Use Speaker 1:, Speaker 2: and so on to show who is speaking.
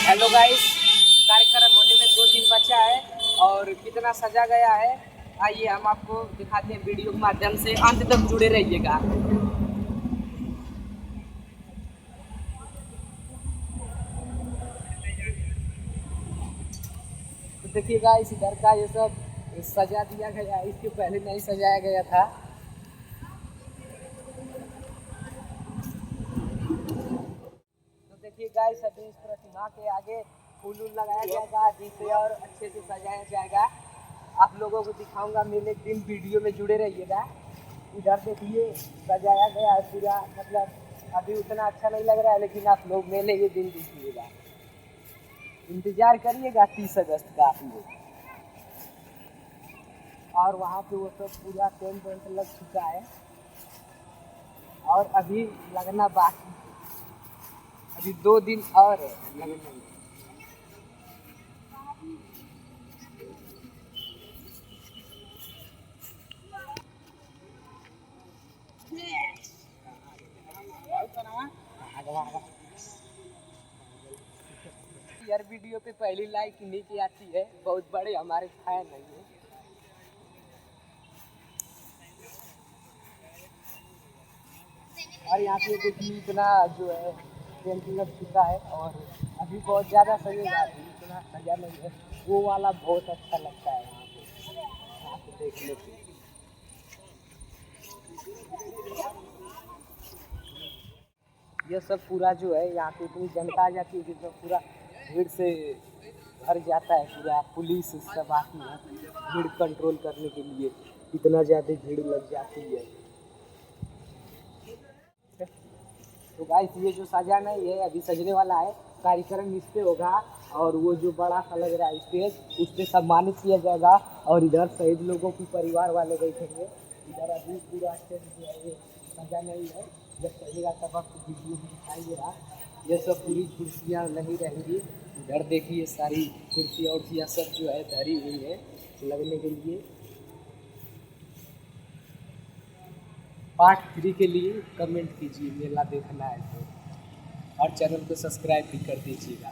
Speaker 1: Hello guys, कार्यक्रम होने में 2 दिन बचा है और कितना सजा गया है। आइए हम आपको दिखाते हैं वीडियो के माध्यम से, अंत तक जुड़े रहिएगा। तो देखिए गाइस, इधर का ये सब सजा दिया गया है, इसके पहले नहीं सजाया गया था। तो देखिए गाइस, अभी इस प्रतिमा के आगे फूल लगाया जाएगा जिससे और अच्छे से सजाया जाएगा। आप लोगों को दिखाऊंगा, मेले के दिन वीडियो में जुड़े रहिएगा। इधर देखिए सजाया गया है पूरा, मतलब अभी उतना अच्छा नहीं लग रहा है, लेकिन आप लोग मेले के दिन देखिएगा, इंतजार करिएगा 30 अगस्त का आप लोग। और वहाँ पे वो सब पूरा टेंट वेंट लग चुका है और अभी लगना बाकी, अभी 2 दिन और है लगने में। यार वीडियो पे पहली लाइक नीचे आती है, बहुत बड़े हमारे फैन है ये। और यहाँ पे देखिए इतना जो है टेंट लग चुका है और अभी बहुत ज़्यादा सजेगा, अभी इतना सजा नहीं है। वो वाला बहुत अच्छा लगता है यहाँ पे देखने पे। ये सब पूरा जो है यहाँ पे इतनी जनता आ जाती है कि सब पूरा भीड़ से भर जाता है, पूरा पुलिस सब आती है भीड़ कंट्रोल करने के लिए, इतना ज़्यादा भीड़ लग जाती है। तो गाइस, ये जो सजा नहीं है अभी सजने वाला है, कार्यक्रम इस पे होगा और वो जो बड़ा सा लग रहा है स्टेज, उस पर सम्मानित किया जाएगा और इधर शहीद लोगों के परिवार वाले बैठेंगे। इधर अभी पूरा अच्छे से जो है ये सजा नहीं है, जब सजेगा तब आपको वीडियो भी दिखाइएगा। ये सब पूरी कुर्सियाँ नहीं रहेंगी। इधर देखिए सारी कुर्सियाँ उर्सियाँ सब जो है धरी हुई है लगने के लिए। पार्ट 3 के लिए कमेंट कीजिए, मेला देखना है तो, और चैनल को सब्सक्राइब भी कर दीजिएगा।